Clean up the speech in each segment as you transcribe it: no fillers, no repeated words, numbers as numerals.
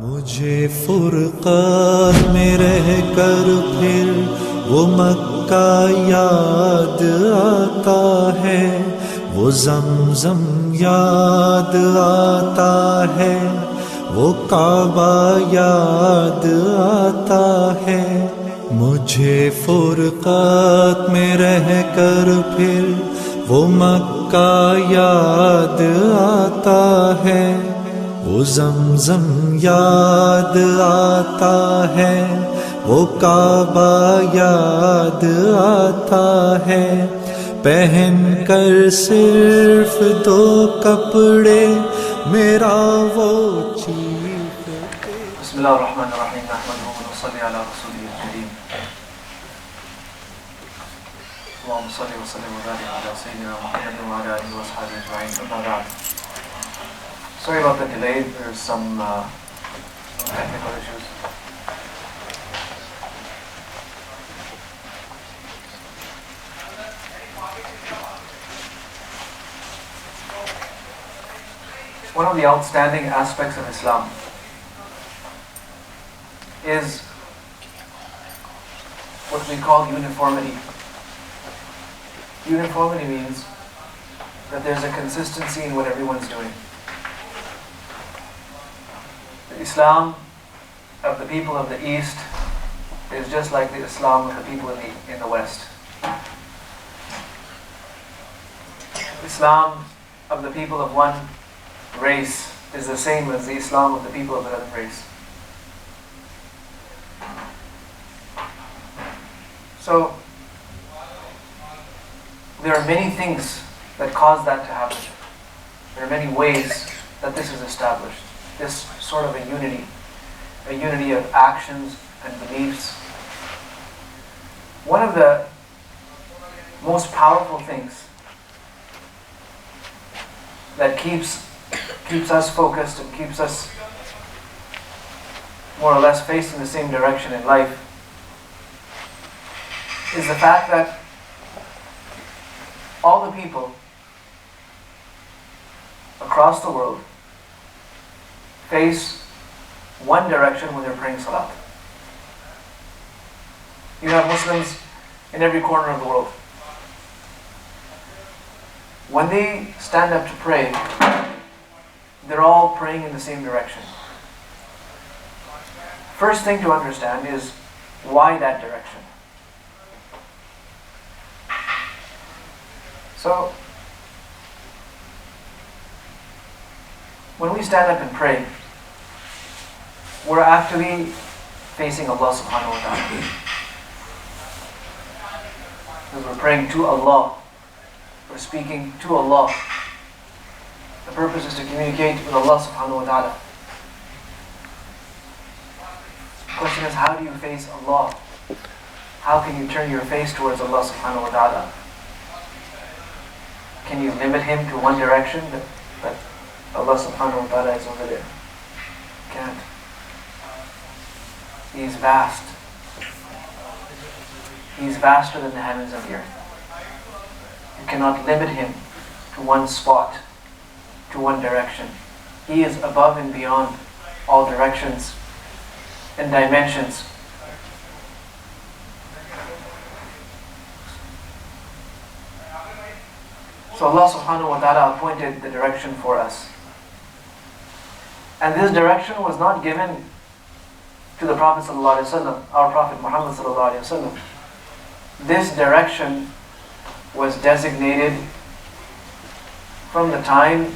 मुझे फुरक़ात में रह कर फिर वो मक्का याद आता है, वो ज़मज़म याद आता है, वो काबा याद आता है। मुझे फुरक़ात में रह कर फिर वो मक्का याद आता है, वो ज़मज़म याद आता है, वो काबा याद आता है। पहन कर सिर्फ दो कपड़े मेरा वो चीखते। बिस्मिल्लाहिर्रहमानिर्रहीम नहमदुहु व नसल्ली अला रसूलिहिल करीम। अल्लाहुम्मा सल्लि व सल्लिम व बारिक अला सय्यिदिना मुहम्मद व अला आलिहि व अस्हाबिहि अजमईन। अम्मा बa'द। Sorry about the delay, there's some technical issues. One of the outstanding aspects of Islam is what we call uniformity. Uniformity means that there's a consistency in what everyone's doing. The Islam of the people of the East is just like the Islam of the people in the West. Islam of the people of one race is the same as the Islam of the people of another race. So, there are many things that cause that to happen. There are many ways that this is established. This sort of a unity of actions and beliefs. One of the most powerful things that keeps us focused and keeps us more or less facing the same direction in life is the fact that all the people across the world face one direction when they're praying salat. You have Muslims in every corner of the world. When they stand up to pray, they're all praying in the same direction. First thing to understand is why that direction. So, when we stand up and pray, we're actually facing Allah subhanahu wa ta'ala. Because we're praying to Allah. We're speaking to Allah. The purpose is to communicate with Allah subhanahu wa ta'ala. The question is, how do you face Allah? How can you turn your face towards Allah subhanahu wa ta'ala? Can you limit Him to one direction? But Allah subhanahu wa ta'ala is over there. Can't. He is vast. He is vaster than the heavens and the earth. You cannot limit Him to one spot, to one direction. He is above and beyond all directions and dimensions. So Allah subhanahu wa ta'ala appointed the direction for us. And this direction was not given to the Prophet sallallahu alaihi wasallam, our Prophet Muhammad sallallahu alaihi wasallam. This direction was designated from the time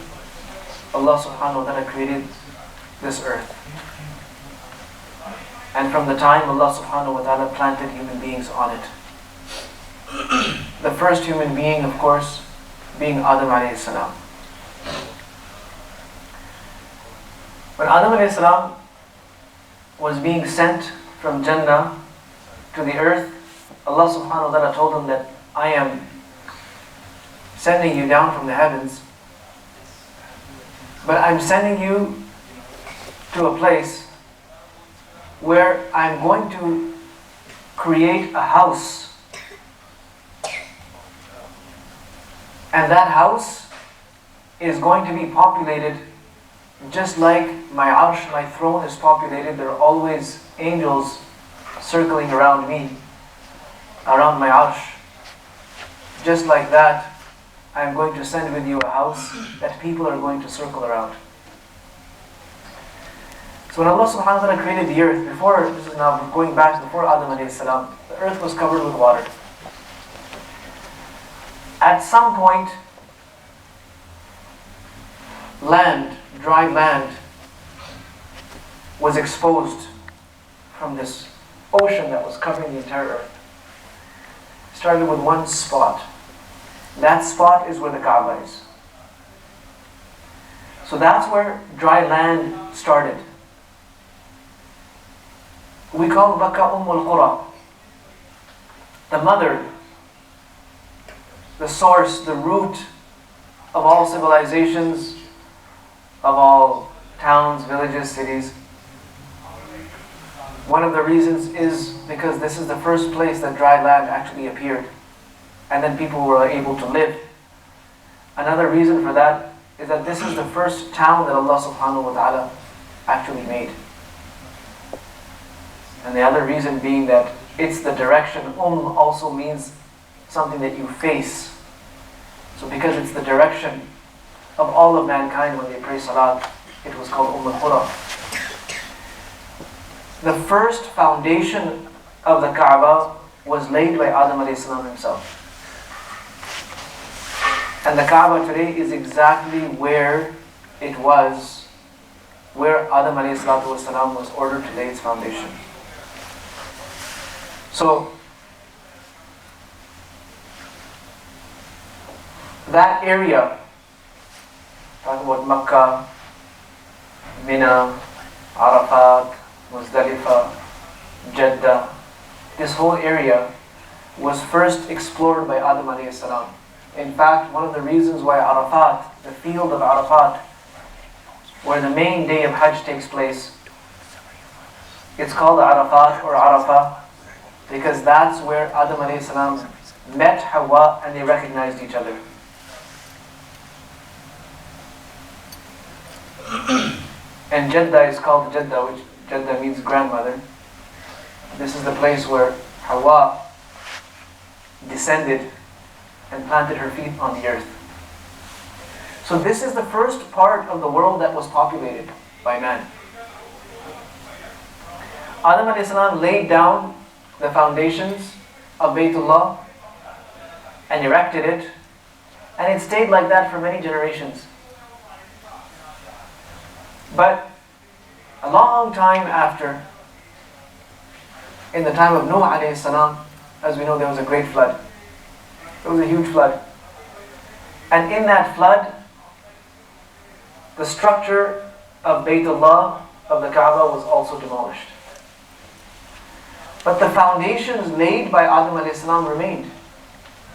Allah subhanahu wa ta'ala created this earth. And from the time Allah subhanahu wa ta'ala planted human beings on it. The first human being, of course, being Adam alayhi salam. When Adam alayhi salam was being sent from Jannah to the earth, Allah subhanahu wa ta'ala told him that I am sending you down from the heavens, but I'm sending you to a place where I'm going to create a house, and that house is going to be populated just like my arsh, my throne is populated, there are always angels circling around me, around my arsh. Just like that, I am going to send with you a house that people are going to circle around. So when Allah subhanahu wa ta'ala created the earth, before, this is now going back before Adam alayhi salam, the earth was covered with water. At some point, land, dry land, was exposed from this ocean that was covering the entire earth. It started with one spot. That spot is where the Kaaba is. So that's where dry land started. We call Makkah Qura, the mother, the source, the root of all civilizations, of all towns, villages, cities. One of the reasons is because this is the first place that dry land actually appeared, and then people were able to live. Another reason for that is that this is the first town that Allah subhanahu wa ta'ala actually made. And the other reason being that it's the direction. Also means something that you face. So because it's the direction of all of mankind when they pray salat, it was called Qura. The first foundation of the Kaaba was laid by Adam alayhi salam himself. And the Kaaba today is exactly where it was, where Adam alayhi salatu wasalam was ordered to lay its foundation. So, that area, talking about Makkah, Mina, Arafat, Muzdalifah, Jeddah, this whole area was first explored by Adam alayhi salam. In fact, one of the reasons why Arafat, the field of Arafat, where the main day of Hajj takes place, it's called Arafat or Arafah, because that's where Adam alayhi salam met Hawwa and they recognized each other. And Jeddah is called Jeddah, which Jeddah means grandmother. This is the place where Hawwa descended and planted her feet on the earth. So this is the first part of the world that was populated by man. Adam alayhi salam laid down the foundations of Baytullah and erected it, and it stayed like that for many generations. But a long time after, in the time of Nuh alayhi salam, as we know, there was a great flood. There was a huge flood. And in that flood, the structure of Baytullah, of the Kaaba, was also demolished. But the foundations laid by Adam alayhi salam remained.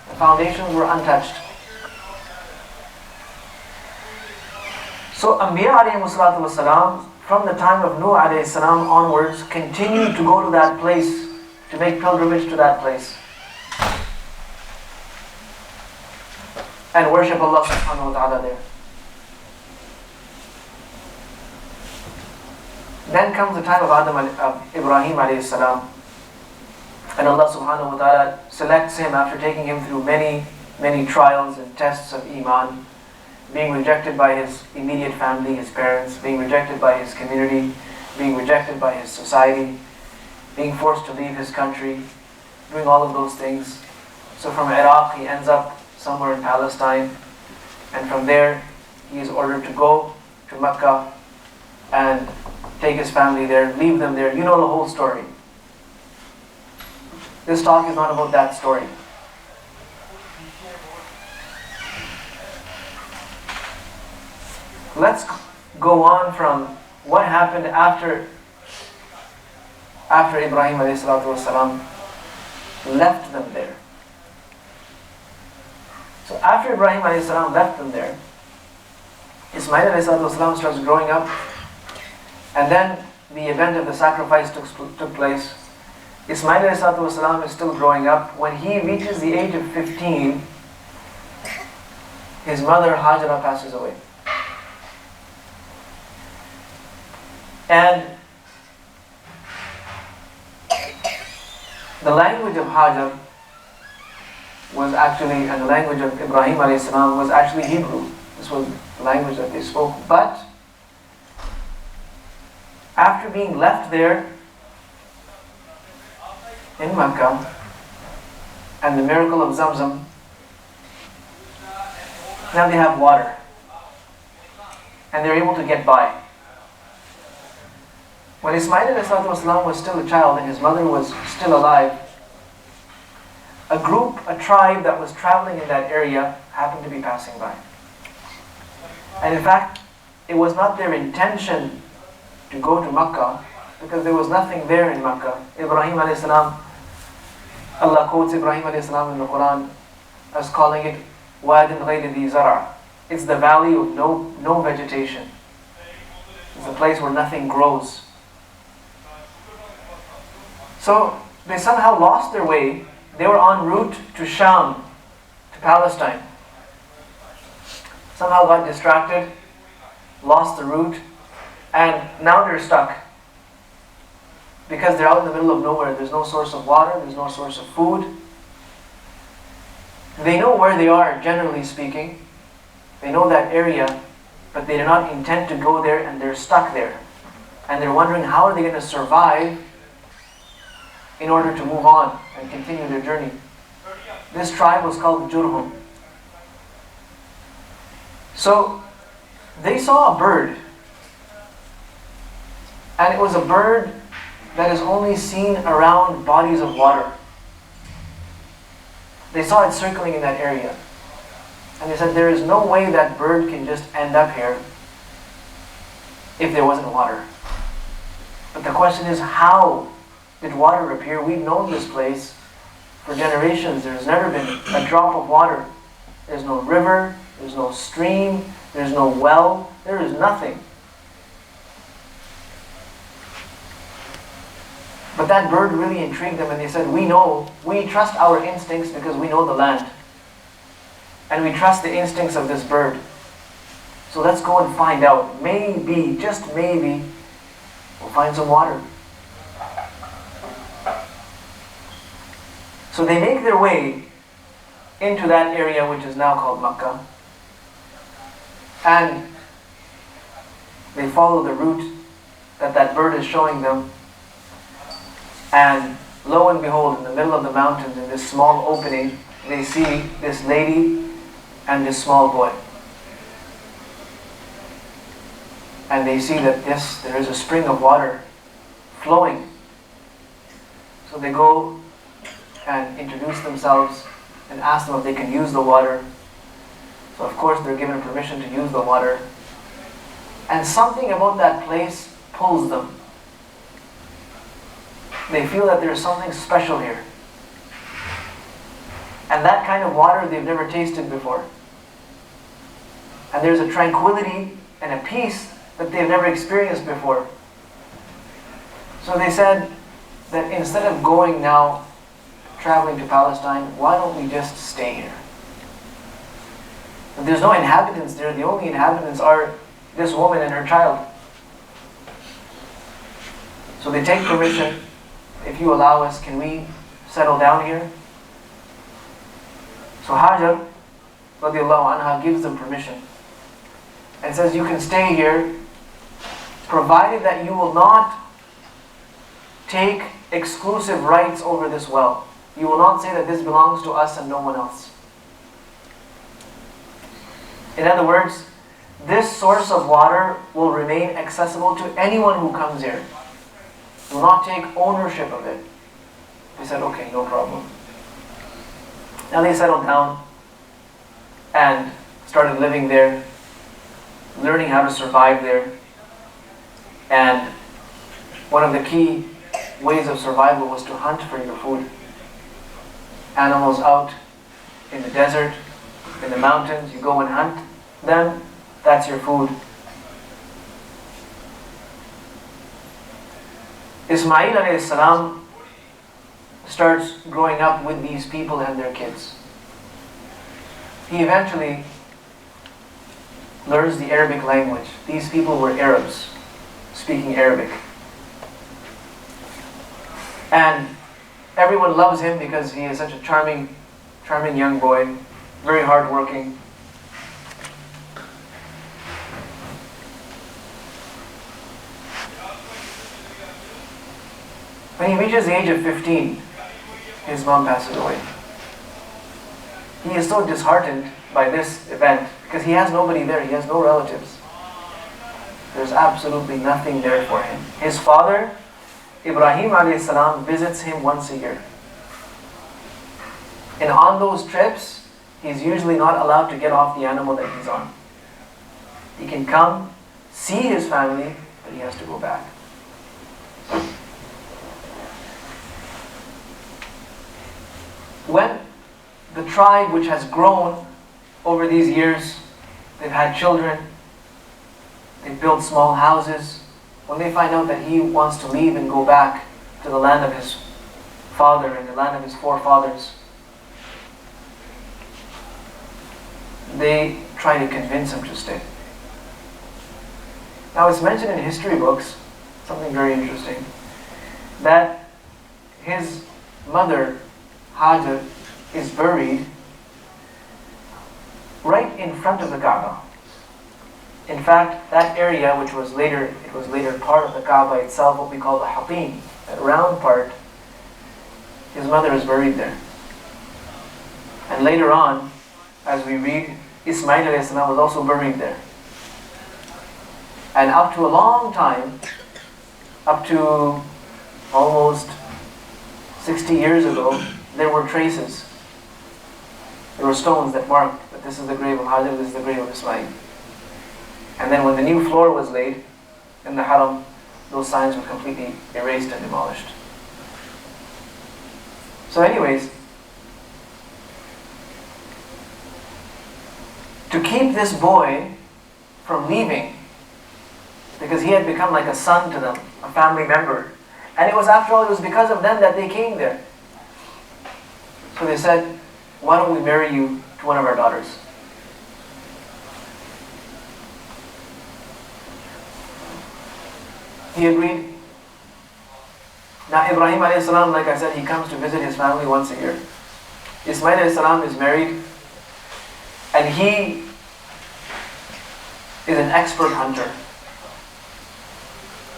The foundations were untouched. So Anbiya alayhi salatu wasalam, from the time of Nuh alayhi salam onwards, continued to go to that place, to make pilgrimage to that place, and worship Allah subhanahu wa ta'ala there. Then comes the time of Ibrahim alayhi salam, and Allah subhanahu wa ta'ala selects him after taking him through many, many trials and tests of Iman, being rejected by his immediate family, his parents, being rejected by his community, being rejected by his society, being forced to leave his country, doing all of those things. So from Iraq he ends up somewhere in Palestine, and from there he is ordered to go to Makkah and take his family there, leave them there. You know the whole story. This talk is not about that story. Let's go on from what happened after Ibrahim alayhi salatu wasalam left them there. So after Ibrahim alayhi salam left them there, Ismael alayhi salatu wasalam starts growing up, and then the event of the sacrifice took place. Ismail alayhi salatu wasalam is still growing up. When he reaches the age of 15, his mother Hajarah passes away. And the language of Hajar was actually, and the language of Ibrahim a.s. was actually Hebrew. This was the language that they spoke. But after being left there in Makkah and the miracle of Zamzam, now they have water and they're able to get by. When Ismael a.s. was still a child and his mother was still alive, a tribe that was traveling in that area happened to be passing by. And in fact, it was not their intention to go to Makkah because there was nothing there in Makkah. Ibrahim a.s., Allah quotes Ibrahim a.s. in the Quran as calling it Wadin ghayri dhi zara'. It's the valley of no vegetation. It's a place where nothing grows. So they somehow lost their way. They were en route to Sham, to Palestine. Somehow got distracted, lost the route, and now they're stuck. Because they're out in the middle of nowhere. There's no source of water, there's no source of food. They know where they are, generally speaking. They know that area, but they do not intend to go there, and they're stuck there. And they're wondering how are they going to survive in order to move on and continue their journey. This tribe was called Jurhum. So they saw a bird, and it was a bird that is only seen around bodies of water. They saw it circling in that area, and they said there is no way that bird can just end up here if there wasn't water. But the question is, how did water appear? We've known this place for generations. There's never been a drop of water. There's no river, there's no stream, there's no well, there is nothing. But that bird really intrigued them, and they said, we trust our instincts because we know the land. And we trust the instincts of this bird. So let's go and find out. Maybe, just maybe, we'll find some water. So they make their way into that area which is now called Makkah. And they follow the route that bird is showing them. And lo and behold, in the middle of the mountains, in this small opening, they see this lady and this small boy. And they see that there is a spring of water flowing. So they go and introduce themselves and ask them if they can use the water. So of course they're given permission to use the water. And something about that place pulls them. They feel that there's something special here. And that kind of water they've never tasted before. And there's a tranquility and a peace that they've never experienced before. So they said that instead of going now, traveling to Palestine, why don't we just stay here? But there's no inhabitants there. The only inhabitants are this woman and her child. So they take permission. If you allow us, can we settle down here? So Hajar, radiallahu anha, gives them permission and says, you can stay here provided that you will not take exclusive rights over this well. You will not say that this belongs to us and no one else. In other words, this source of water will remain accessible to anyone who comes here. You will not take ownership of it. They said, okay, no problem. Now they settled down and started living there, learning how to survive there. And one of the key ways of survival was to hunt for your food. Animals out in the desert, in the mountains, you go and hunt them, that's your food. Ismail a.s. starts growing up with these people and their kids. He eventually learns the Arabic language. These people were Arabs, speaking Arabic. And everyone loves him because he is such a charming young boy, very hardworking. When he reaches the age of 15, his mom passes away. He is so disheartened by this event because he has nobody there, he has no relatives. There's absolutely nothing there for him. His father, Ibrahim a.s., visits him once a year. And on those trips, he's usually not allowed to get off the animal that he's on. He can come, see his family, but he has to go back. When the tribe, which has grown over these years, they've had children, they've built small houses, when they find out that he wants to leave and go back to the land of his father and the land of his forefathers, they try to convince him to stay. Now it's mentioned in history books, something very interesting, that his mother, Hajarah, is buried right in front of the Kaaba. In fact, that area, which was later part of the Kaaba itself, what we call the Hatim, that round part, his mother is buried there. And later on, as we read, Ismael was also buried there. And up to a long time, up to almost 60 years ago, there were traces. There were stones that marked that this is the grave of Hajarah, this is the grave of Ismael. And then when the new floor was laid in the Haram, those signs were completely erased and demolished. So anyways, to keep this boy from leaving, because he had become like a son to them, a family member, and it was, after all, it was because of them that they came there. So they said, why don't we marry you to one of our daughters? He agreed. Now Ibrahim a.s., like I said, he comes to visit his family once a year. Ismail a.s. is married, and he is an expert hunter.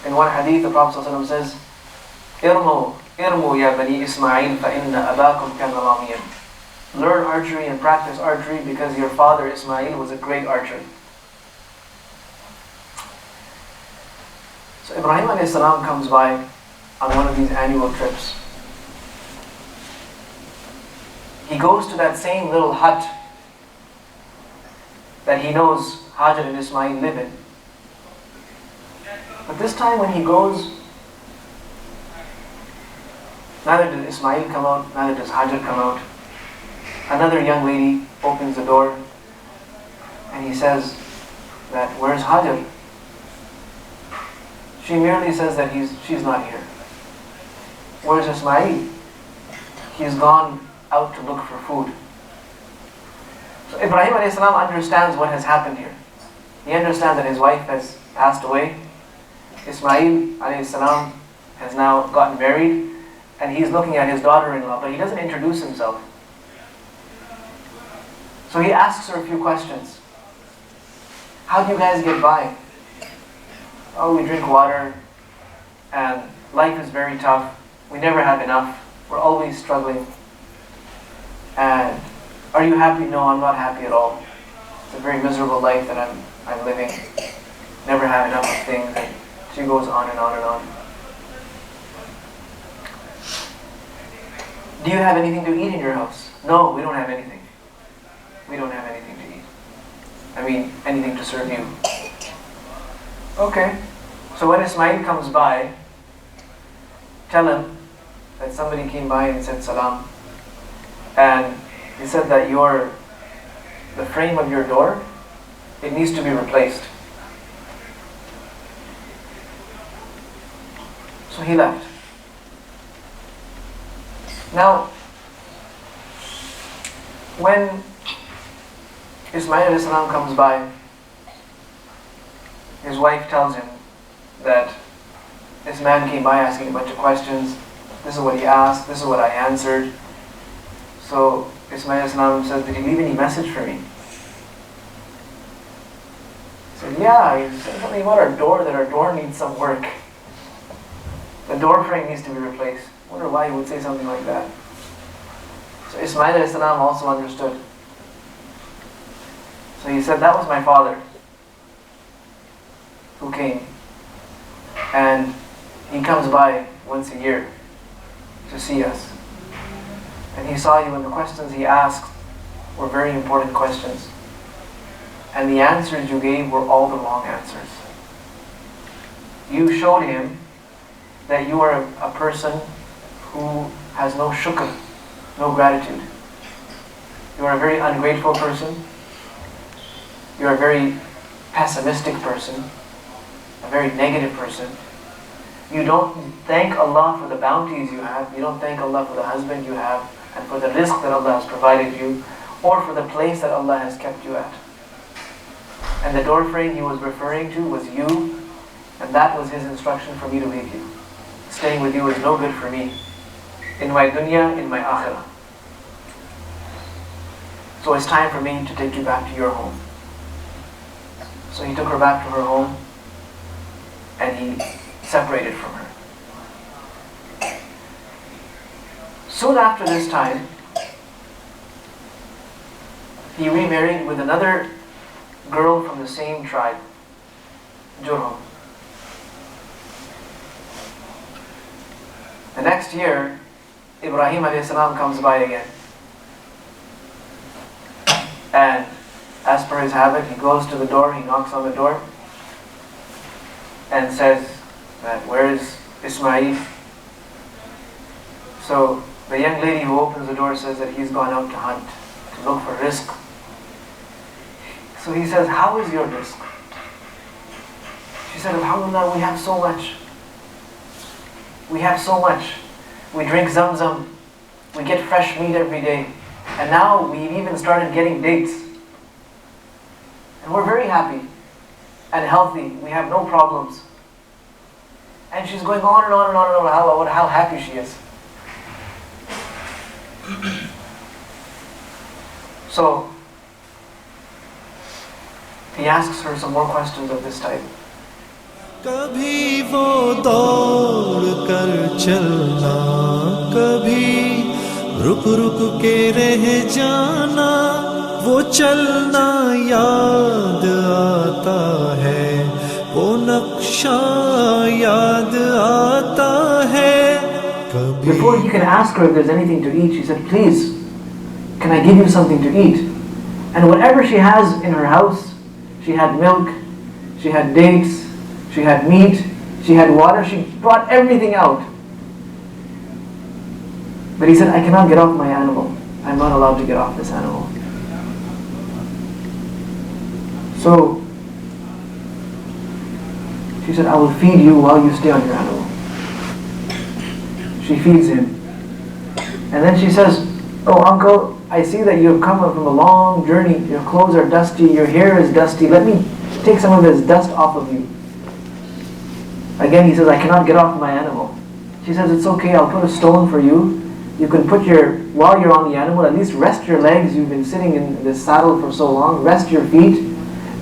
In one hadith, the Prophet ﷺ says, Irmu ya bani Ismail fa inna abakum kana ramiyan. Learn archery and practice archery because your father Ismail was a great archer. So Ibrahim a.s. comes by on one of these annual trips. He goes to that same little hut that he knows Hajarah and Ismail live in. But this time when he goes, neither did Ismail come out, neither does Hajarah come out. Another young lady opens the door and he says that, where's Hajarah? She merely says that she's not here. Where's Ismail? He's gone out to look for food. So Ibrahim a.s. understands what has happened here. He understands that his wife has passed away. Ismail a.s. has now gotten married, and he's looking at his daughter-in-law, but he doesn't introduce himself. So he asks her a few questions. How do you guys get by? Oh, we drink water, and life is very tough. We never have enough. We're always struggling. And are you happy? No, I'm not happy at all. It's a very miserable life that I'm living. Never have enough of things. And she goes on and on and on. Do you have anything to eat in your house? No, we don't have anything. We don't have anything to eat. I mean, anything to serve you. Okay. So when Ismail comes by, tell him that somebody came by and said salam. And he said that the frame of your door, it needs to be replaced. So he left. Now, when Ismail a.s. comes by, his wife tells him that this man came by asking a bunch of questions. This is what he asked, this is what I answered. So Ismael says, did he leave any message for me? He said, yeah, he said something about our door, that our door needs some work. The door frame needs to be replaced. I wonder why he would say something like that. So Ismael also understood. So he said, that was my father who came. And he comes by once a year to see us. And he saw you, and the questions he asked were very important questions. And the answers you gave were all the wrong answers. You showed him that you are a person who has no shukr, no gratitude. You are a very ungrateful person. You are a very pessimistic person, a very negative person. You don't thank Allah for the bounties you have. You don't thank Allah for the husband you have and for the rizq that Allah has provided you, or for the place that Allah has kept you at. And the door frame he was referring to was you, and that was his instruction for me to leave you. Staying with you is no good for me, in my dunya, in my akhirah. So it's time for me to take you back to your home. So he took her back to her home, and he separated from her. Soon after this time, he remarried with another girl from the same tribe, Jurhum. The next year, Ibrahim a.s. comes by again. And as per his habit, he goes to the door, he knocks on the door, and says that, where is Ismael? So the young lady who opens the door says that he's gone out to hunt, to look for rizq. So he says, how is your rizq? She said, alhamdulillah, we have so much. We have so much. We drink zamzam. We get fresh meat every day. And now we've even started getting dates. And we're very happy and healthy. We have no problems. And she's going on and on and on and on about how happy she is. So he asks her some more questions of this type. कभी वो दौड़ कर चलना, कभी रुक रुक के रह जाना, वो चलना याद आता है, वो नक्शा याद आता है. Before he could ask her if there's anything to eat, she said, please, can I give you something to eat? And whatever she has in her house, she had milk, she had dates, she had meat, she had water, she brought everything out. But he said, I cannot get off my animal. I'm not allowed to get off this animal. So she said, I will feed you while you stay on your animal. She feeds him. And then she says, oh uncle, I see that you have come from a long journey. Your clothes are dusty, your hair is dusty. Let me take some of this dust off of you. Again he says, I cannot get off my animal. She says, it's okay, I'll put a stone for you. You can put while you're on the animal, at least rest your legs. You've been sitting in this saddle for so long. Rest your feet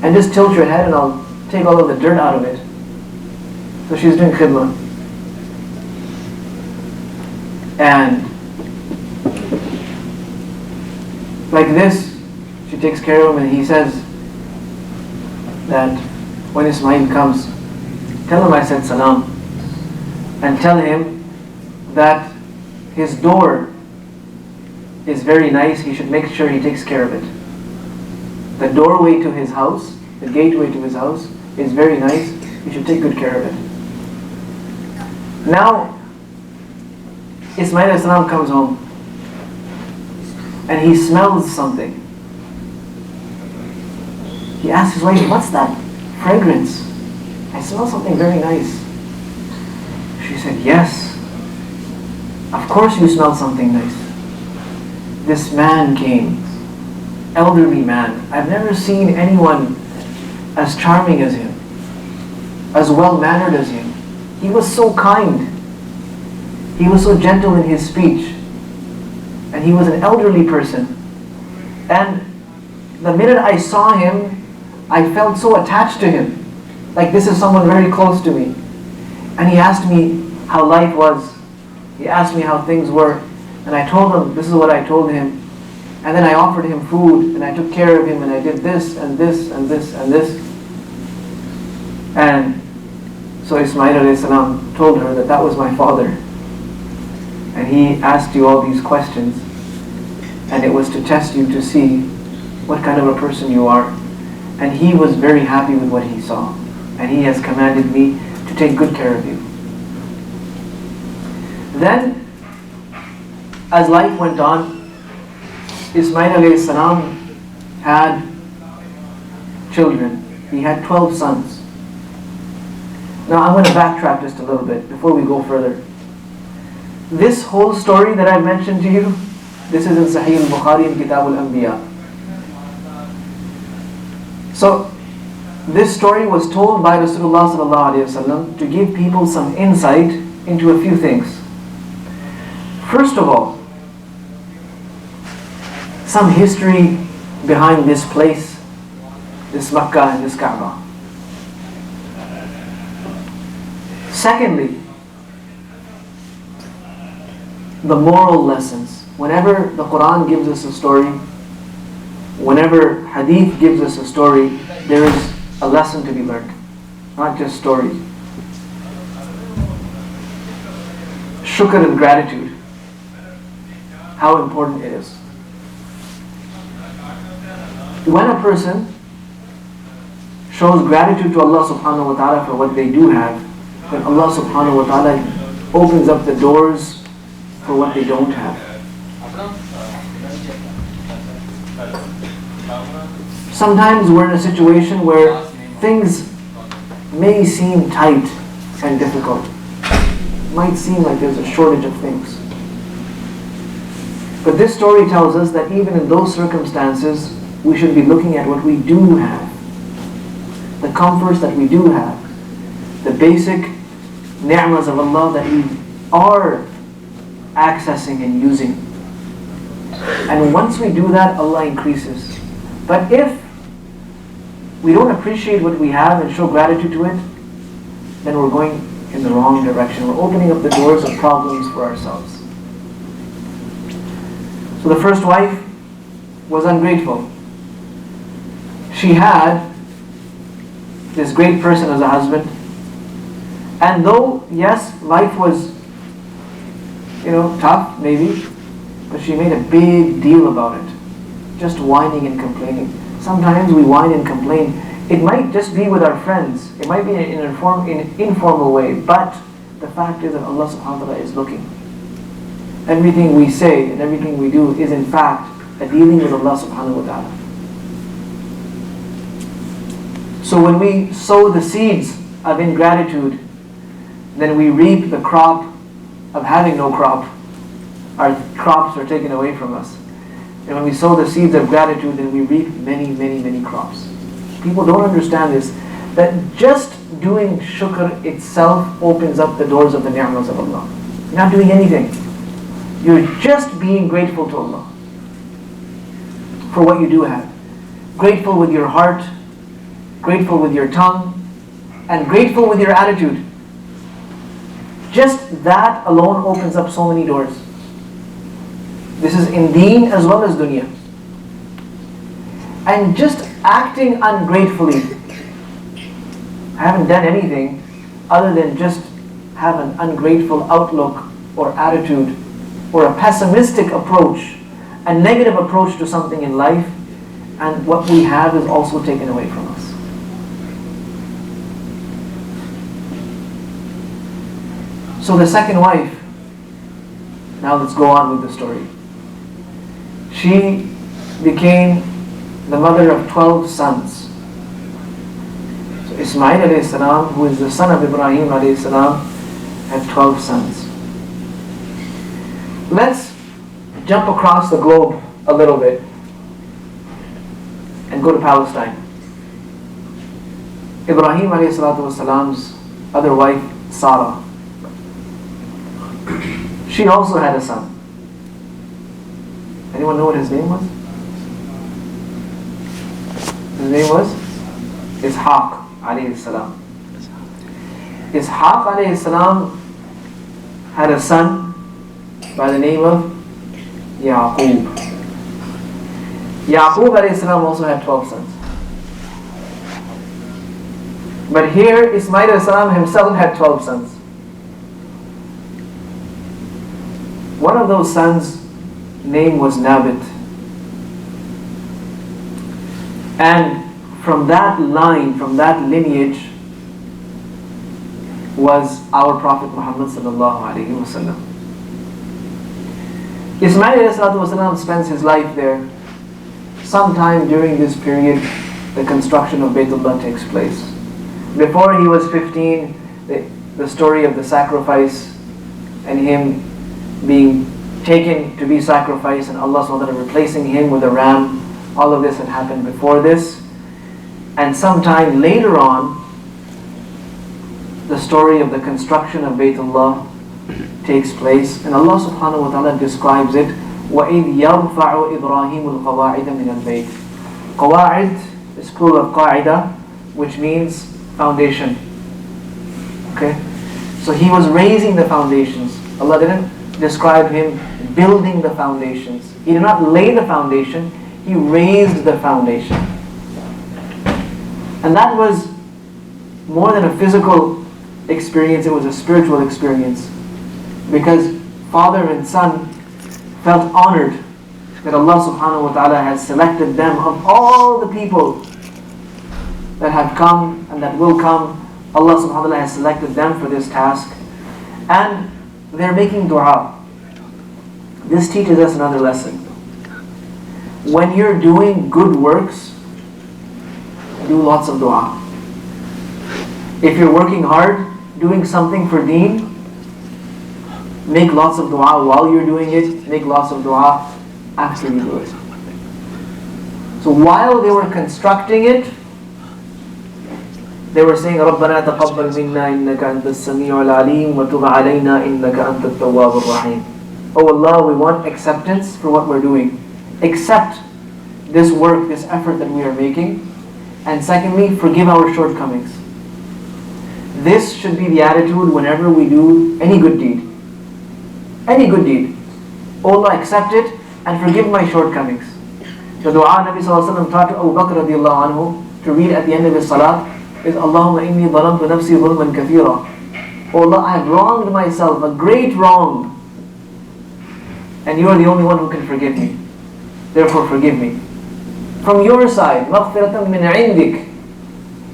and just tilt your head and I'll take all of the dirt out of it. So she's doing khidmah. And like this, she takes care of him, and he says that when Ismail comes, tell him I said salam, and tell him that his door is very nice, he should make sure he takes care of it. The doorway to his house, the gateway to his house is very nice, he should take good care of it. Now, Ismail a.s. comes home and he smells something. He asks his wife, what's that fragrance? I smell something very nice. She said, yes, of course you smell something nice. This man came, elderly man. I've never seen anyone as charming as him. as well-mannered as him. He was so kind. He was so gentle in his speech. And he was an elderly person. And the minute I saw him, I felt so attached to him. Like this is someone very close to me. And he asked me how life was. He asked me how things were. And I told him, this is what I told him. And then I offered him food, and I took care of him, and I did this, and this, and this, and this. And so Ismael a.s. told her that that was my father. And he asked you all these questions. And it was to test you to see what kind of a person you are. And he was very happy with what he saw. And he has commanded me to take good care of you. Then, as life went on, Ismael a.s. had children. He had 12 sons. Now I'm going to backtrack just a little bit before we go further. This whole story that I mentioned to you, this is in Sahih al-Bukhari in Kitab al-Anbiya. So, this story was told by Rasulullah s.w.a. to give people some insight into a few things. First of all, some history behind this place, this Makkah and this Kaaba. Secondly, the moral lessons. Whenever the Quran gives us a story, whenever Hadith gives us a story, there is a lesson to be learned, not just stories. Shukr and gratitude, how important it is. When a person shows gratitude to Allah subhanahu wa ta'ala for what they do have, then Allah subhanahu wa ta'ala opens up the doors for what they don't have. Sometimes we're in a situation where things may seem tight and difficult. It might seem like there's a shortage of things. But this story tells us that even in those circumstances, we should be looking at what we do have. The comforts that we do have. The basic ni'mas of Allah that we are accessing and using. And once we do that, Allah increases. But if we don't appreciate what we have and show gratitude to it, then we're going in the wrong direction. We're opening up the doors of problems for ourselves. So the first wife was ungrateful. She had this great person as a husband. And though, yes, life was, tough, maybe, but she made a big deal about it. Just whining and complaining. Sometimes we whine and complain. It might just be with our friends. It might be in an informal way. But the fact is that Allah subhanahu wa ta'ala is looking. Everything we say and everything we do is in fact a dealing with Allah subhanahu wa ta'ala. So when we sow the seeds of ingratitude, then we reap the crop of having no crop. Our crops are taken away from us. And when we sow the seeds of gratitude, then we reap many, many, many crops. People don't understand this, that just doing shukr itself opens up the doors of the ni'mas of Allah. You're not doing anything. You're just being grateful to Allah for what you do have. Grateful with your heart, grateful with your tongue, and grateful with your attitude. Just that alone opens up so many doors. This is in deen as well as dunya. And just acting ungratefully, I haven't done anything other than just have an ungrateful outlook or attitude or a pessimistic approach, a negative approach to something in life, and what we have is also taken away from us. So the second wife, now let's go on with the story. She became the mother of 12 sons. So Ismael a.s., who is the son of Ibrahim a.s., had 12 sons. Let's jump across the globe a little bit and go to Palestine. Ibrahim ﷺ's other wife, Sarah, she also had a son. Anyone know what his name was? His name was Ishaq alayhi salam. Ishaq alayhi salam had a son by the name of Yaqub. Yaqub alayhi salam also had 12 sons. But here Ismael alayhi salam himself had 12 sons. One of those sons' name was Nabit. And from that line, from that lineage, was our Prophet Muhammad sallallahu alaihi wasallam. Ismail alayhi wasallam spends his life there. Sometime during this period, the construction of Baytullah takes place. Before he was 15, the story of the sacrifice and him being taken to be sacrificed and Allah subhanahu wa ta'ala replacing him with a ram, all of this had happened before this. And sometime later on, the story of the construction of Baytullah takes place, and Allah subhanahu wa ta'ala describes it, وَإِذْ يَرْفَعُ إِبْرَاهِيمُ الْقَوَاعِدَ مِنَ الْبَيْتِ. Qawa'id is plural of qa'ida, which means foundation. Okay? So he was raising the foundations. Allah didn't describe him building the foundations. He did not lay the foundation, he raised the foundation. And that was more than a physical experience, it was a spiritual experience. Because father and son felt honored that Allah subhanahu wa ta'ala has selected them of all the people that have come and that will come. Allah subhanahu wa ta'ala has selected them for this task. And they're making dua. This teaches us another lesson. When you're doing good works, do lots of dua. If you're working hard, doing something for deen, make lots of dua while you're doing it, make lots of dua after you do it. So while they were constructing it, they were saying, رَبَّنَا تَقَبَّلْ مِنَّا إِنَّكَ أَنْتَ السَّمِيعُ الْعَلِيمُ وَتُبْ عَلَيْنَا إِنَّكَ أَنْتَ التَّوَّابُ الرَّحِيمُ. Oh Allah, we want acceptance for what we're doing. Accept this work, this effort that we are making. And secondly, forgive our shortcomings. This should be the attitude whenever we do any good deed. Any good deed. Oh Allah, accept it and forgive my shortcomings. The dua Nabi sallallahu alaihi wasallam taught to Abu Bakr radiallahu anhu to read at the end of his salat is, Allahumma inni zalamtu nafsi zulman kathira. Oh Allah, I have wronged myself, a great wrong. And you are the only one who can forgive me. Therefore forgive me. From your side, maghfiratan min indik.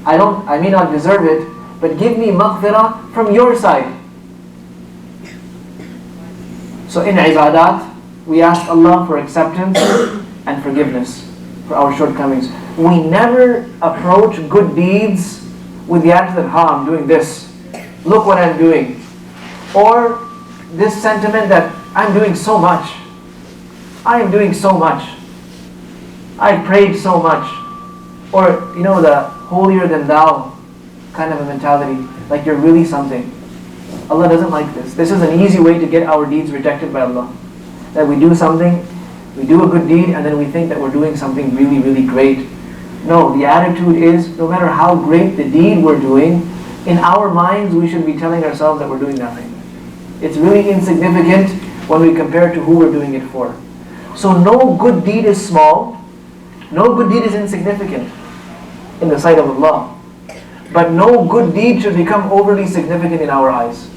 I may not deserve it, but give me maghfirah from your side. So in ibadat, we ask Allah for acceptance and forgiveness for our shortcomings. We never approach good deeds with the attitude that, I'm doing this. Look what I'm doing. Or this sentiment that I'm doing so much. I am doing so much. I prayed so much. Or, the holier than thou kind of a mentality. Like you're really something. Allah doesn't like this. This is an easy way to get our deeds rejected by Allah. That we do something, we do a good deed, and then we think that we're doing something really, really great. No, the attitude is, no matter how great the deed we're doing, in our minds we should be telling ourselves that we're doing nothing. It's really insignificant when we compare to who we're doing it for. So no good deed is small, no good deed is insignificant in the sight of Allah. But no good deed should become overly significant in our eyes.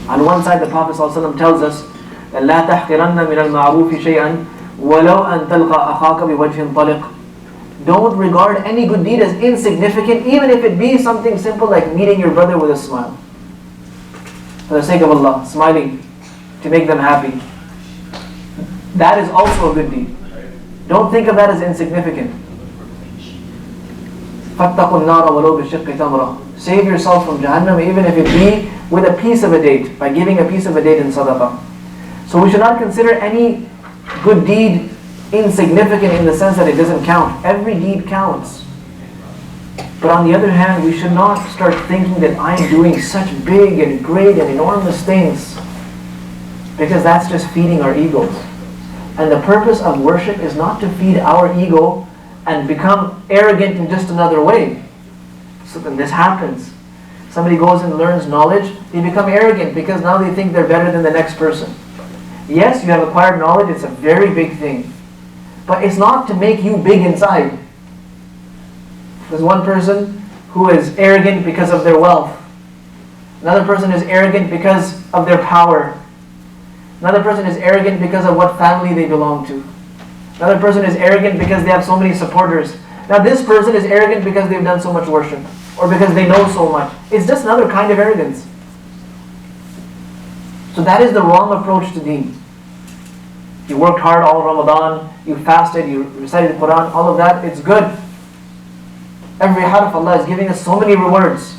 On one side, the Prophet ﷺ tells us that لا تحقرن من المعروف شيئا ولو أن تلقى أخاك بوجه طلق. Don't regard any good deed as insignificant, even if it be something simple like meeting your brother with a smile. For the sake of Allah, smiling to make them happy. That is also a good deed. Don't think of that as insignificant. فَاتَّقُوا النَّارَ وَلَوْ بِالشِّقِّ تَمْرَةٍ. Save yourself from Jahannam, even if it be with a piece of a date, by giving a piece of a date in sadaqah. So we should not consider any good deed insignificant in the sense that it doesn't count. Every deed counts. But on the other hand, we should not start thinking that I am doing such big and great and enormous things, because that's just feeding our egos. And the purpose of worship is not to feed our ego and become arrogant in just another way. So then this happens. Somebody goes and learns knowledge, they become arrogant because now they think they're better than the next person. Yes, you have acquired knowledge, it's a very big thing. But it's not to make you big inside. There's one person who is arrogant because of their wealth. Another person is arrogant because of their power. Another person is arrogant because of what family they belong to. Another person is arrogant because they have so many supporters. Now this person is arrogant because they've done so much worship, or because they know so much. It's just another kind of arrogance. So that is the wrong approach to deen. You worked hard all Ramadan, you fasted, you recited the Quran, all of that, it's good. Every harf Allah is giving us so many rewards.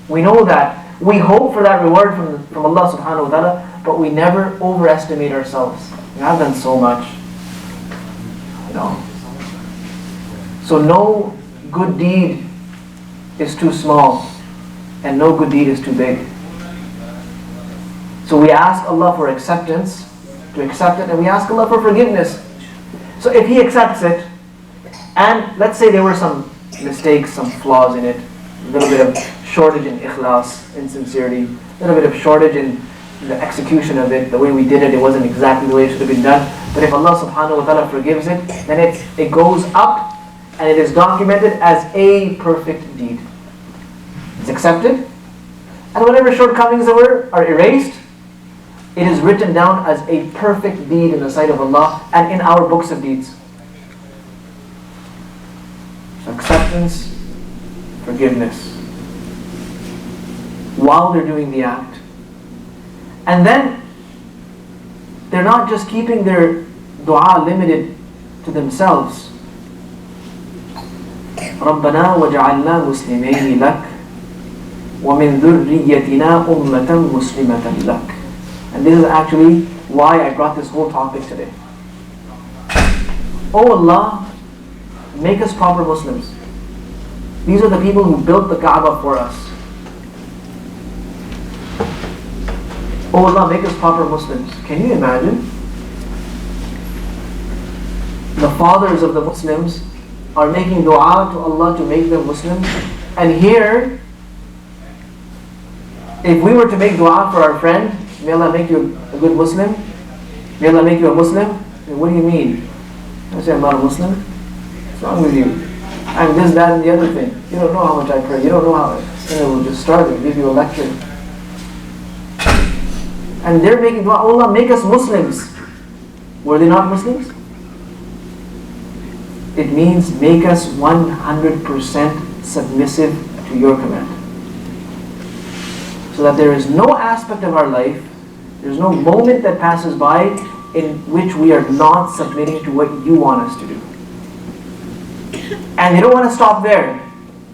We know that. We hope for that reward from Allah subhanahu wa ta'ala, but we never overestimate ourselves. We have done so much. No. So no good deed is too small, and no good deed is too big. So we ask Allah for acceptance, to accept it, and we ask Allah for forgiveness. So if He accepts it, and let's say there were some mistakes, some flaws in it, a little bit of shortage in ikhlas, in sincerity, a little bit of shortage in the execution of it, the way we did it, it wasn't exactly the way it should have been done. But if Allah subhanahu wa ta'ala forgives it, then it goes up and it is documented as a perfect deed. It's accepted, and whatever shortcomings there were are erased. It is written down as a perfect deed in the sight of Allah and in our books of deeds. So acceptance, forgiveness, while they're doing the act. And then they're not just keeping their dua limited to themselves. رَبَّنَا وَجَعَلْنَا مُسْلِمَيْنِ لَكَ وَمِنْ ذُرِّيَّتِنَا أُمَّةً مُسْلِمَةً لَكَ. And this is actually why I brought this whole topic today. Oh Allah, make us proper Muslims. These are the people who built the Kaaba for us. Oh Allah, make us proper Muslims. Can you imagine? The fathers of the Muslims are making dua to Allah to make them Muslims. And here, if we were to make dua for our friend, may Allah make you a good Muslim, may Allah make you a Muslim, what do you mean? I say I'm not a Muslim. What's wrong with you? I'm this, that, and the other thing. You don't know how much I pray. You don't know how. And it will just start and give you a lecture. And they're making dua, oh Allah, make us Muslims. Were they not Muslims? It means make us 100% submissive to your command. So that there is no aspect of our life, there's no moment that passes by in which we are not submitting to what you want us to do. And they don't want to stop there.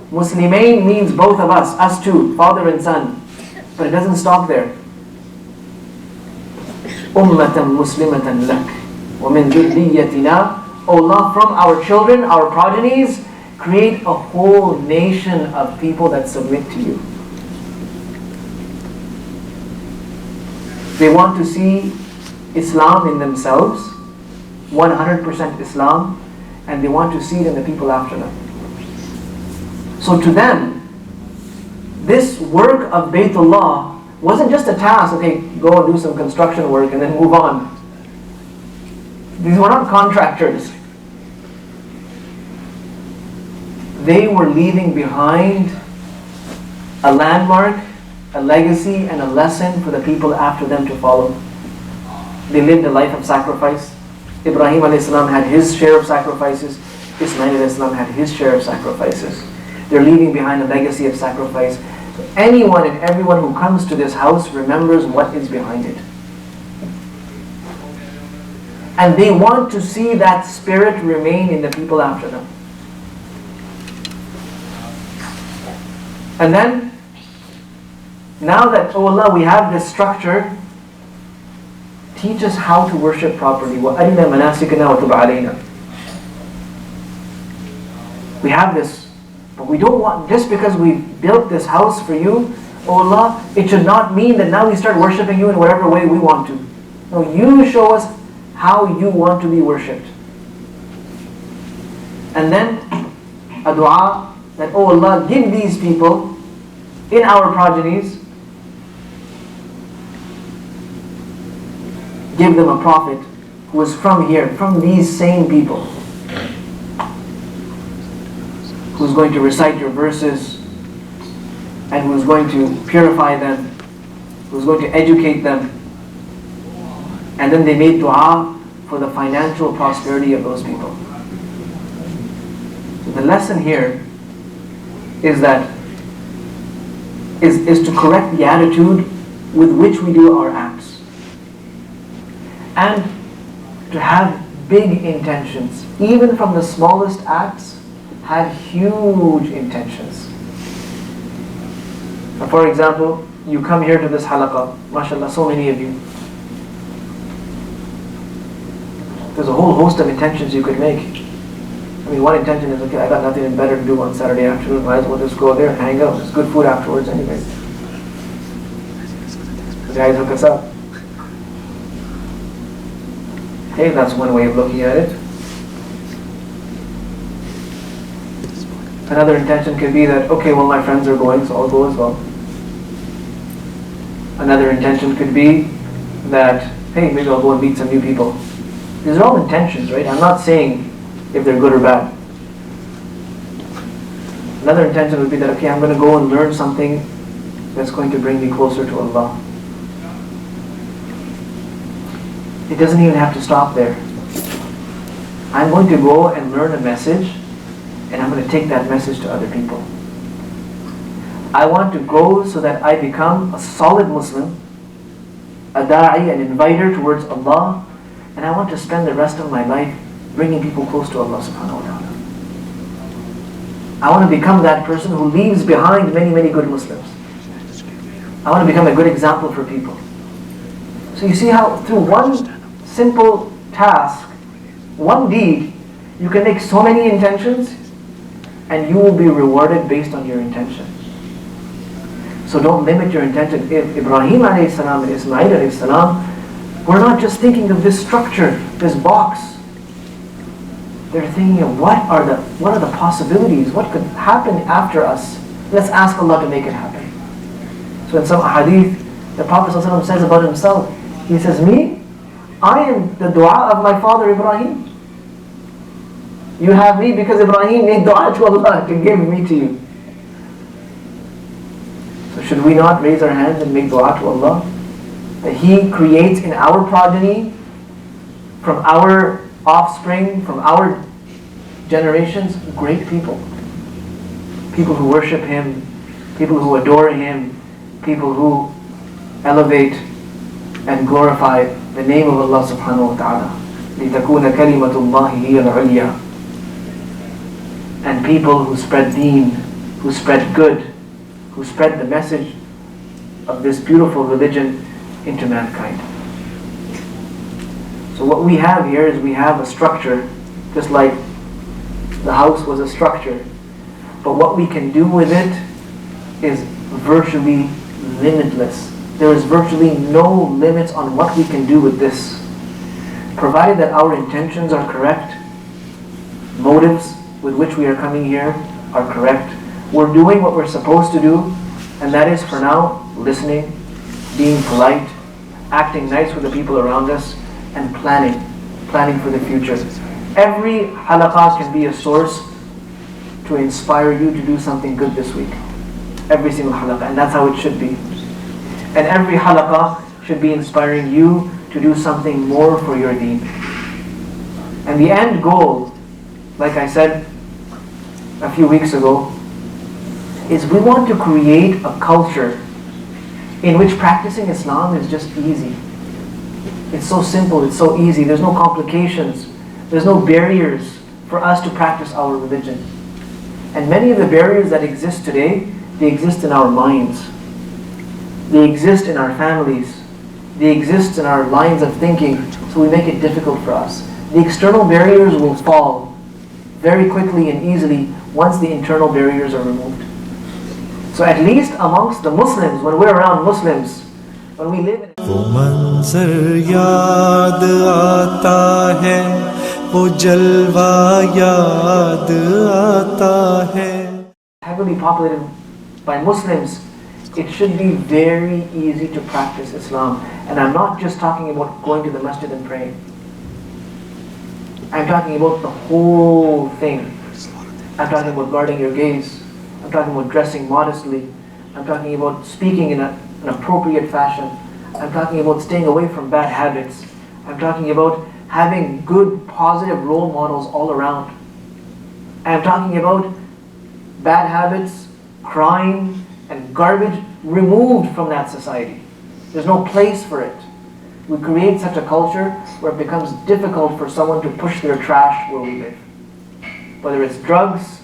Muslimain means both of us two, father and son. But it doesn't stop there. Ummatan muslimatan lak wa min dhurriyyatina. O Allah, from our children, our progenies, create a whole nation of people that submit to you. They want to see Islam in themselves, 100% Islam, and they want to see it in the people after them. So to them, this work of Baytullah wasn't just a task, okay, go and do some construction work and then move on. These were not contractors. They were leaving behind a landmark, a legacy, and a lesson for the people after them to follow. They lived a life of sacrifice. Ibrahim a.s. had his share of sacrifices. Ismael a.s. had his share of sacrifices. They're leaving behind a legacy of sacrifice. So anyone and everyone who comes to this house remembers what is behind it. And they want to see that spirit remain in the people after them. And then, now that, oh Allah, we have this structure, teach us how to worship properly. وَأَرِنَا مَنَاسِكَنَا وَتُبْ عَلَيْنَا. We have this But we don't want, just because we built this house for you, oh Allah, it should not mean that now we start worshipping you in whatever way we want to. No, you show us how you want to be worshipped. And then a dua that, oh Allah, give these people in our progenies, give them a prophet who is from here, from these same people, who's going to recite your verses and who's going to purify them, who's going to educate them. And then they made dua for the financial prosperity of those people. So the lesson here is that is to correct the attitude with which we do our acts, and to have big intentions. Even from the smallest acts, have huge intentions. So for example, you come here to this halaqah, mashallah, so many of you. There's a whole host of intentions you could make. I mean, one intention is, okay, I got nothing better to do on Saturday afternoon, might as well just go there and hang out. There's good food afterwards anyway. The guys hook us up. Hey, that's one way of looking at it. Another intention could be that, okay, well, my friends are going, so I'll go as well. Another intention could be that, hey, maybe I'll go and meet some new people. These are all intentions, right? I'm not saying if they're good or bad. Another intention would be that, okay, I'm going to go and learn something that's going to bring me closer to Allah. It doesn't even have to stop there. I'm going to go and learn a message, and I'm going to take that message to other people. I want to go so that I become a solid Muslim, a da'i, an inviter towards Allah, and I want to spend the rest of my life bringing people close to Allah subhanahu wa ta'ala. I want to become that person who leaves behind many, many good Muslims. I want to become a good example for people. So you see how through one simple task, one deed, you can make so many intentions, and you will be rewarded based on your intention. So don't limit your intention. If Ibrahim alayhi salam and Ismael alayhi salam were not just thinking of this structure, this box. They're thinking of what are the possibilities, what could happen after us. Let's ask Allah to make it happen. So in some hadith, the Prophet ﷺ says about himself, he says, me, I am the dua of my father Ibrahim. You have me because Ibrahim made dua to Allah to give me to you. So should we not raise our hands and make dua to Allah? That He creates in our progeny, from our offspring, from our generations, great people. People who worship Him, people who adore Him, people who elevate and glorify the name of Allah subhanahu wa ta'ala. لِتَكُونَ كَلِمَةُ اللَّهِ هِيَ الْعُلْيَا. And people who spread deen, who spread good, who spread the message of this beautiful religion into mankind. So what we have here is we have a structure, just like the house was a structure. But what we can do with it is virtually limitless. There is virtually no limits on what we can do with this. Provided that our intentions are correct, motives with which we are coming here are correct, we're doing what we're supposed to do, and that is for now, listening, being polite, acting nice with the people around us, and planning for the future. Every halaqah can be a source to inspire you to do something good this week. Every single halaqah, and that's how it should be. And every halaqah should be inspiring you to do something more for your deen. And the end goal, like I said a few weeks ago, is we want to create a culture in which practicing Islam is just easy. It's so simple, it's so easy, there's no complications, there's no barriers for us to practice our religion. And many of the barriers that exist today, they exist in our minds. They exist in our families. They exist in our lines of thinking, so we make it difficult for us. The external barriers will fall very quickly and easily once the internal barriers are removed. So at least amongst the Muslims, when we're around Muslims, when we live in वो मंजर याद आता है, वो जलवा याद आता है. heavily populated by Muslims, it should be very easy to practice Islam. And I'm not just talking about going to the masjid and praying. I'm talking about the whole thing. I'm talking about guarding your gaze. I'm talking about dressing modestly. I'm talking about speaking in an appropriate fashion. I'm talking about staying away from bad habits. I'm talking about having good, positive role models all around. I'm talking about bad habits, crime, and garbage removed from that society. There's no place for it. We create such a culture where it becomes difficult for someone to push their trash where we live. Whether it's drugs,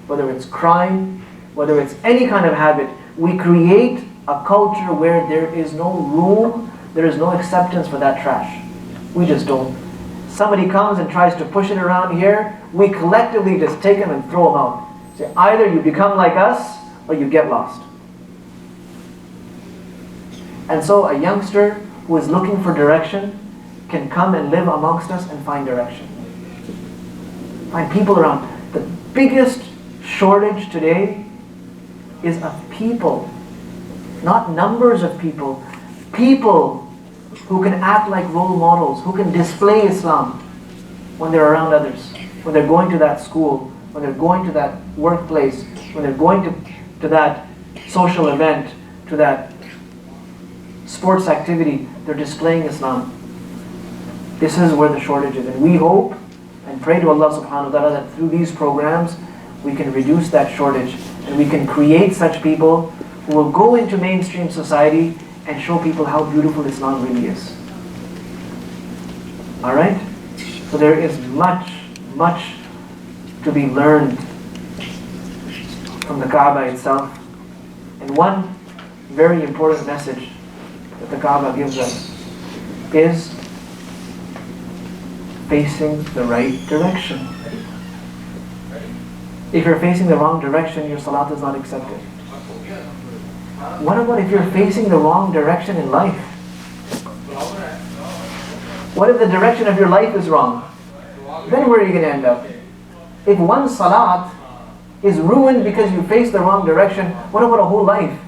whether it's crime, whether it's any kind of habit, we create a culture where there is no room, there is no acceptance for that trash. We just don't. Somebody comes and tries to push it around here, we collectively just take them and throw them out. Say, either you become like us or you get lost. And so a youngster who is looking for direction can come and live amongst us and find direction. Find people around. The biggest shortage today is of people. Not numbers of people. People who can act like role models, who can display Islam when they're around others, when they're going to that school, when they're going to that workplace, when they're going to that social event, to that sports activity, they're displaying Islam. This is where the shortage is. And we hope and pray to Allah subhanahu wa ta'ala that through these programs we can reduce that shortage and we can create such people who will go into mainstream society and show people how beautiful Islam really is. Alright? So there is much, much to be learned from the Kaaba itself. And one very important message that the Kaaba gives us is facing the right direction. If you're facing the wrong direction, your salat is not accepted. What about if you're facing the wrong direction in life? What if the direction of your life is wrong? Then where are you going to end up? If one salat is ruined because you face the wrong direction, what about a whole life?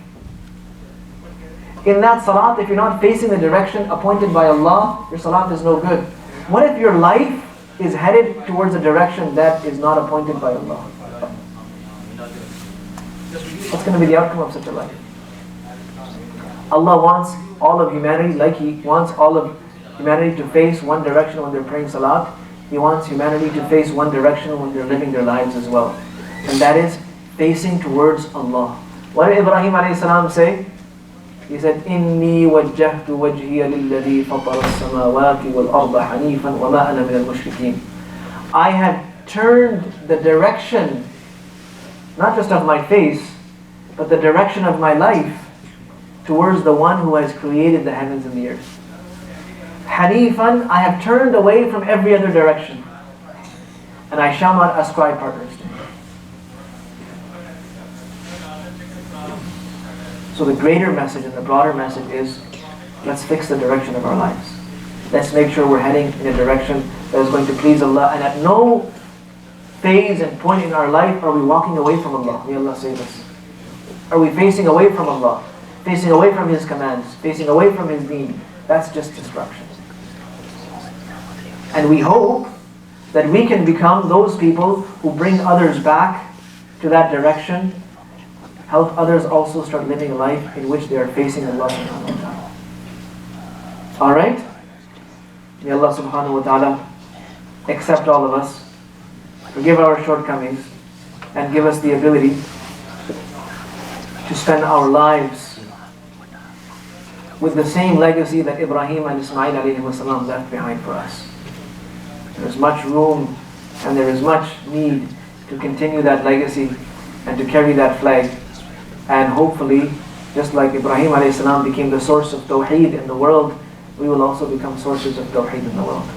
In that salat, if you're not facing the direction appointed by Allah, your salat is no good. What if your life is headed towards a direction that is not appointed by Allah? What's going to be the outcome of such a life? Allah wants all of humanity, like He wants all of humanity to face one direction when they're praying salat. He wants humanity to face one direction when they're living their lives as well. And that is facing towards Allah. What did Ibrahim a.s. say? He said, إِنِّي وَجَّهْتُ وَجْهِيَ لِلَّذِي فَطَرَ السَّمَاوَاتِ وَالْأَرْضَ حَنِيفًا وَمَا أَنَا مِنَ الْمُشْرِكِينَ. I have turned the direction, not just of my face, but the direction of my life towards the one who has created the heavens and the earth. Hanifan, I have turned away from every other direction, and I shall not ascribe partners to Him. So the greater message and the broader message is, let's fix the direction of our lives. Let's make sure we're heading in a direction that is going to please Allah, and at no phase and point in our life are we walking away from Allah. May Allah save us. Are we facing away from Allah? Facing away from His commands? Facing away from His deen? That's just destruction. And we hope that we can become those people who bring others back to that direction, help others also start living a life in which they are facing Allah subhanahu wa ta'ala. Alright? May Allah subhanahu wa ta'ala accept all of us, forgive our shortcomings, and give us the ability to spend our lives with the same legacy that Ibrahim and Ismael alayhi left behind for us. There is much room and there is much need to continue that legacy and to carry that flag. And hopefully, just like Ibrahim alayhi became the source of Tawheed in the world, we will also become sources of Tawheed in the world.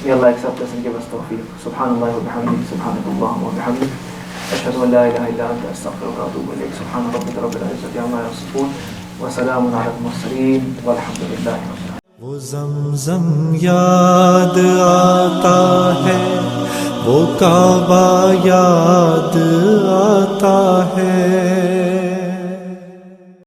May Allah accept us and give us tawfiq. Subhanallah wa bihamdihi, subhanakallah wa bihamdihi. أشهد أن لا إله إلا أنت أستغفرك وأتوب إليك. سبحان ربك رب العزة عما يصفون وسلام على المرسلين والحمد لله رب العالمين. وہ زمزم یاد آتا ہے، وہ کعبہ یاد آتا ہے،